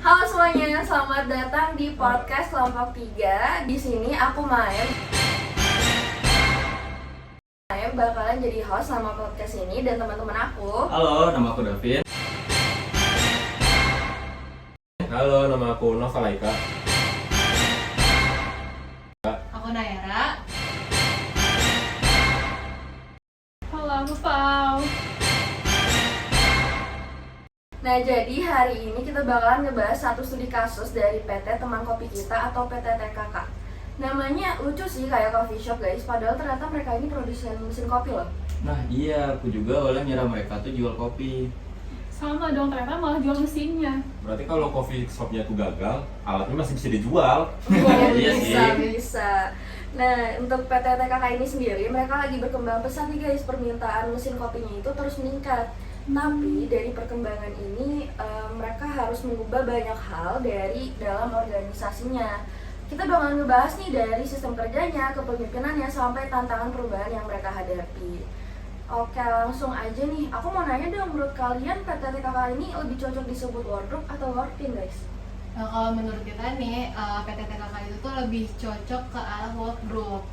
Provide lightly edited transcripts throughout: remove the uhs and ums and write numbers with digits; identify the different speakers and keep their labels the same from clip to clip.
Speaker 1: Halo semuanya, selamat datang di podcast Kelompok 3. Di sini aku Maem bakalan jadi host sama podcast ini dan teman-teman aku.
Speaker 2: Halo, nama aku Davin.
Speaker 3: Halo, nama aku Nova Laika.
Speaker 4: Aku Nayara.
Speaker 5: Halo, aku Pau.
Speaker 1: Nah, jadi hari ini kita bakalan ngebahas satu studi kasus dari PT Teman Kopi Kita atau PT TKK. Namanya lucu sih, kayak coffee shop guys, padahal ternyata mereka ini produsen mesin kopi loh.
Speaker 2: Nah iya, aku juga awalnya ngira mereka tuh jual kopi.
Speaker 5: Sama dong, ternyata malah jual mesinnya.
Speaker 3: Berarti kalau coffee shopnya tuh gagal, alatnya masih bisa dijual.
Speaker 2: Iya
Speaker 1: Bisa. Nah, untuk PT TKK ini sendiri, mereka lagi berkembang pesat nih guys, permintaan mesin kopinya itu terus meningkat. Tapi dari perkembangan ini mereka harus mengubah banyak hal dari dalam organisasinya. Kita bakal ngebahas nih dari sistem kerjanya, kepemimpinannya, sampai tantangan perubahan yang mereka hadapi. Oke, langsung aja nih. Aku mau nanya dong, menurut kalian PT TKK ini lebih cocok disebut wardrobe atau work team guys?
Speaker 4: Nah, kalau menurut kita nih, PT TKK itu tuh lebih cocok ke arah work group.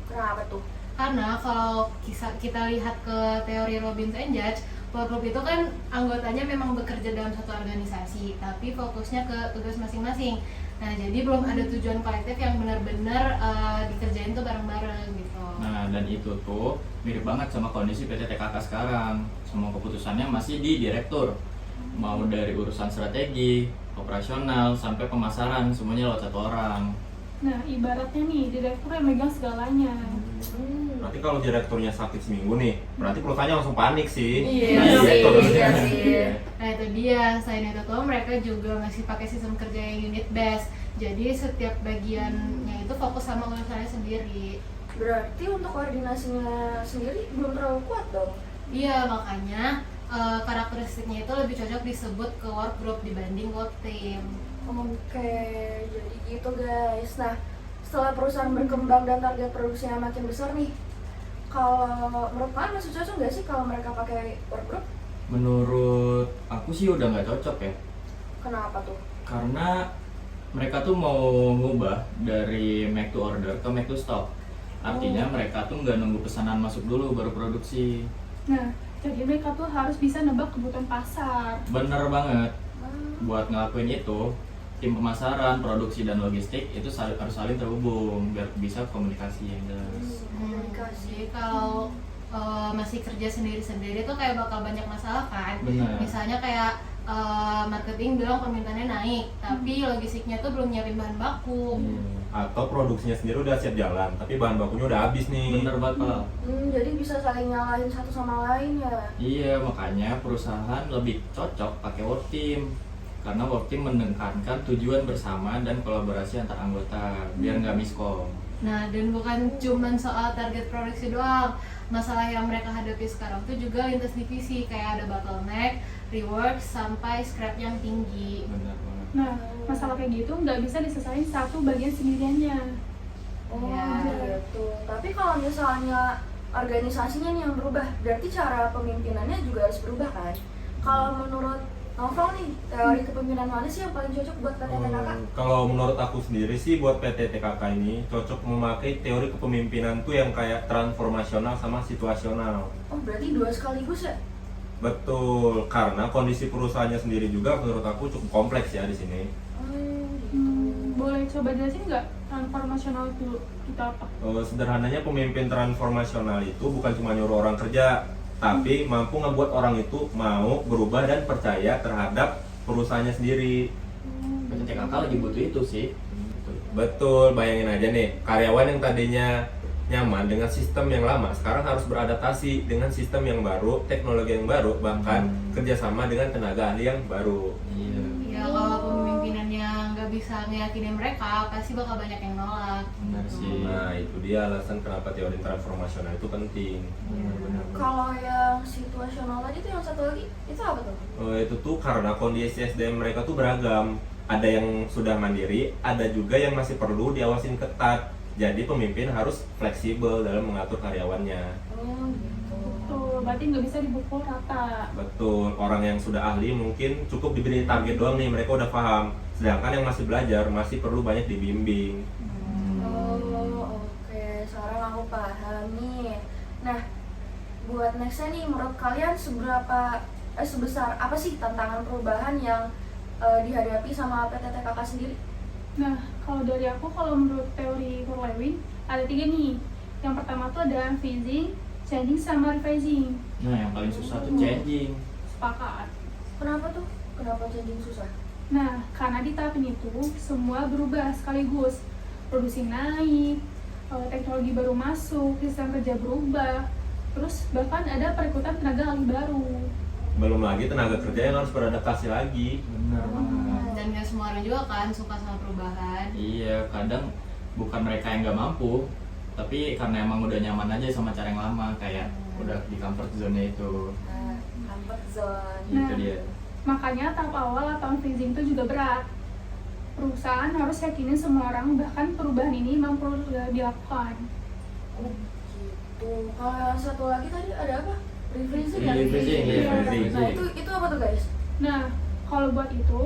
Speaker 1: Kenapa tuh?
Speaker 4: Karena kalau kita lihat ke teori Robbins and Judge, work group itu kan anggotanya memang bekerja dalam satu organisasi, tapi fokusnya ke tugas masing-masing. Nah, jadi belum ada tujuan kolektif yang benar-benar dikerjain tuh bareng-bareng gitu.
Speaker 2: Nah dan itu tuh mirip banget sama kondisi PT TKK sekarang. Semua keputusannya masih di direktur. Mau dari urusan strategi, operasional, sampai pemasaran, semuanya lewat satu orang.
Speaker 5: Nah, ibaratnya nih, direktur yang megang segalanya.
Speaker 3: Berarti kalau direkturnya sakit seminggu nih, berarti perusahaannya langsung panik sih.
Speaker 1: Iya
Speaker 3: Nah,
Speaker 1: sih,
Speaker 3: direktur.
Speaker 1: iya sih.
Speaker 4: Nah, itu dia. Selain itu tuh mereka juga masih pakai sistem kerja yang unit based. Jadi setiap bagiannya itu fokus sama urusannya sendiri.
Speaker 1: Berarti untuk koordinasinya sendiri belum terlalu kuat dong?
Speaker 4: Iya, makanya karakteristiknya itu lebih cocok disebut ke work group dibanding work team.
Speaker 1: Oke, jadi gitu guys. Nah, setelah perusahaan berkembang dan target produksinya makin besar nih, kalau menurut kalian masih cocok nggak sih kalau mereka pakai work group?
Speaker 2: Menurut aku sih udah nggak cocok ya.
Speaker 1: Kenapa tuh?
Speaker 2: Karena mereka tuh mau ngubah dari make to order ke make to stock. Artinya mereka tuh nggak nunggu pesanan masuk dulu baru produksi.
Speaker 5: Nah, jadi mereka tuh harus bisa nebak kebutuhan pasar.
Speaker 2: Bener banget. Buat ngelakuin itu, tim pemasaran, produksi, dan logistik itu harus saling terhubung biar bisa komunikasi yang jelas.
Speaker 4: Jadi kalau masih kerja sendiri-sendiri tuh kayak bakal banyak masalah kan.
Speaker 2: Benar.
Speaker 4: Misalnya kayak marketing bilang permintaannya naik, tapi logistiknya tuh belum nyiapin bahan baku.
Speaker 3: Atau produksinya sendiri udah siap jalan, tapi bahan bakunya udah habis nih.
Speaker 2: Bener banget, Pak.
Speaker 1: Jadi bisa saling nyalahin satu sama lain ya?
Speaker 2: Iya, makanya perusahaan lebih cocok pakai work team. Karena work team menekankan tujuan bersama dan kolaborasi antar anggota biar nggak miskom.
Speaker 4: Nah, dan bukan cuman soal target produksi doang. Masalah yang mereka hadapi sekarang tuh juga lintas divisi, kayak ada bottleneck, rework, sampai scrap yang tinggi.
Speaker 2: Bener banget.
Speaker 5: Nah, masalah kayak gitu nggak bisa diselesain satu bagian sendiriannya.
Speaker 4: Ya.
Speaker 1: Gitu. Tapi kalau misalnya organisasinya nih yang berubah, berarti cara pemimpinannya juga harus berubah kan? Kalau menurut Novel nih, teori kepemimpinan mana sih yang paling cocok buat PT TKK?
Speaker 3: Kalau menurut aku sendiri sih buat PT TKK ini cocok memakai teori kepemimpinan tuh yang kayak transformasional sama situasional.
Speaker 1: Oh, berarti dua sekaligus ya?
Speaker 3: Betul, karena kondisi perusahaannya sendiri juga menurut aku cukup kompleks ya di sini.
Speaker 5: Boleh coba jelasin nggak transformasional itu apa?
Speaker 3: Sederhananya pemimpin transformasional itu bukan cuma nyuruh orang kerja, tapi mampu ngebuat orang itu mau berubah dan percaya terhadap perusahaannya sendiri.
Speaker 2: PT TKK lagi butuh itu sih.
Speaker 3: Betul, bayangin aja nih, karyawan yang tadinya nyaman dengan sistem yang lama sekarang harus beradaptasi dengan sistem yang baru, teknologi yang baru, bahkan kerjasama dengan tenaga ahli yang baru.
Speaker 2: Iya.
Speaker 4: Ya, kalau pemimpinannya nggak bisa ngeyakinin mereka, pasti bakal banyak yang nolak.
Speaker 2: Benar sih.
Speaker 3: Nah, itu dia alasan kenapa teori transformasional itu penting.
Speaker 2: Benar.
Speaker 1: Kalau yang situasional tadi tuh yang satu lagi, itu apa tuh?
Speaker 3: Itu tuh karena kondisi SDM mereka tuh beragam. Ada yang sudah mandiri, ada juga yang masih perlu diawasin ketat. Jadi pemimpin harus fleksibel dalam mengatur karyawannya.
Speaker 1: Gitu.
Speaker 5: Tuh, berarti nggak bisa dipukul rata.
Speaker 3: Betul, orang yang sudah ahli mungkin cukup diberi target doang nih, mereka udah paham. Sedangkan yang masih belajar masih perlu banyak dibimbing.
Speaker 1: Oh, oke. Sekarang aku paham nih. Nah, buat nextnya nih, menurut kalian sebesar apa sih tantangan perubahan yang dihadapi sama PTTKK sendiri?
Speaker 5: Nah, kalau dari aku, kalau menurut teori Verlewin ada 3 nih. Yang pertama tuh ada unphasing, changing, sama revising.
Speaker 2: Nah, yang paling susah tuh changing.
Speaker 5: Sepakat.
Speaker 1: Kenapa tuh? Kenapa changing susah?
Speaker 5: Nah, karena di tahap ini tuh semua berubah sekaligus. Produksi naik, teknologi baru masuk, sistem kerja berubah, terus bahkan ada perekrutan tenaga ahli baru.
Speaker 3: Belum lagi tenaga kerja yang harus beradaptasi lagi.
Speaker 2: Bener banget.
Speaker 4: Dan gak semua orang juga kan suka sama perubahan.
Speaker 2: Iya, kadang bukan mereka yang nggak mampu, tapi karena emang udah nyaman aja sama cara yang lama, kayak udah di comfort zone-nya itu.
Speaker 1: Nah, comfort zone.
Speaker 2: Itu
Speaker 5: Nah.
Speaker 2: dia.
Speaker 5: Makanya tahap awal atau unphasing itu juga berat. Perusahaan harus yakinin semua orang bahkan perubahan ini memang perlu dilakukan.
Speaker 1: Oh, gitu. Kalau yang satu lagi tadi ada apa? Revising ya?
Speaker 2: Revising, iya,
Speaker 1: Nah,
Speaker 2: revising.
Speaker 1: itu apa tuh guys?
Speaker 5: Nah, kalau buat itu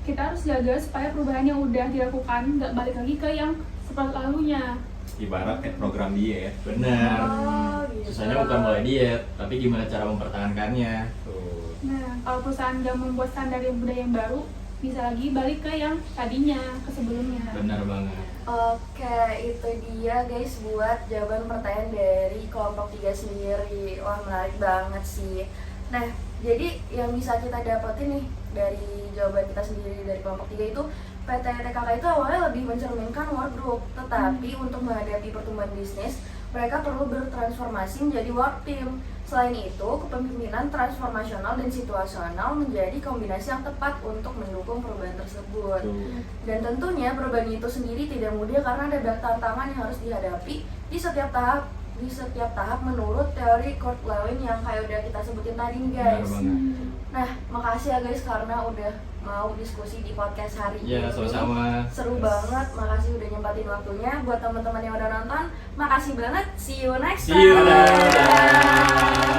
Speaker 5: kita harus jaga supaya perubahan yang udah dilakukan nggak balik lagi ke yang seperti lalunya.
Speaker 3: Ibarat kayak program diet.
Speaker 2: Bener.
Speaker 1: Oh, gitu.
Speaker 2: Susahnya bukan mulai diet, tapi gimana cara mempertahankannya.
Speaker 3: Tuh.
Speaker 5: Nah, kalau perusahaan nggak membuat standar yang budaya yang baru, bisa lagi balik ke yang tadinya, ke sebelumnya.
Speaker 2: Bener banget.
Speaker 1: Oke, itu dia guys buat jawaban pertanyaan dari kelompok 3 sendiri. Wah, menarik banget sih. Nah, jadi yang bisa kita dapetin nih dari jawaban kita sendiri dari kelompok 3 itu, PTTKK itu awalnya lebih mencerminkan work group, tetapi untuk menghadapi pertumbuhan bisnis, mereka perlu bertransformasi menjadi work team. Selain itu, kepemimpinan transformasional dan situasional menjadi kombinasi yang tepat untuk mendukung perubahan tersebut.
Speaker 3: Tuh.
Speaker 1: Dan tentunya perubahan itu sendiri tidak mudah karena ada banyak tantangan yang harus dihadapi di setiap tahap menurut teori Kurt Lewin yang kayak udah kita sebutin tadi nih
Speaker 2: Bener
Speaker 1: guys.
Speaker 2: banget.
Speaker 1: Nah, makasih ya guys karena udah mau diskusi di podcast hari
Speaker 2: Ya,
Speaker 1: ini.
Speaker 2: sama-sama.
Speaker 1: Seru banget, makasih udah nyempatin waktunya. Buat teman-teman yang udah nonton, makasih banget. See you next
Speaker 2: See you.
Speaker 1: time.
Speaker 2: Dadah.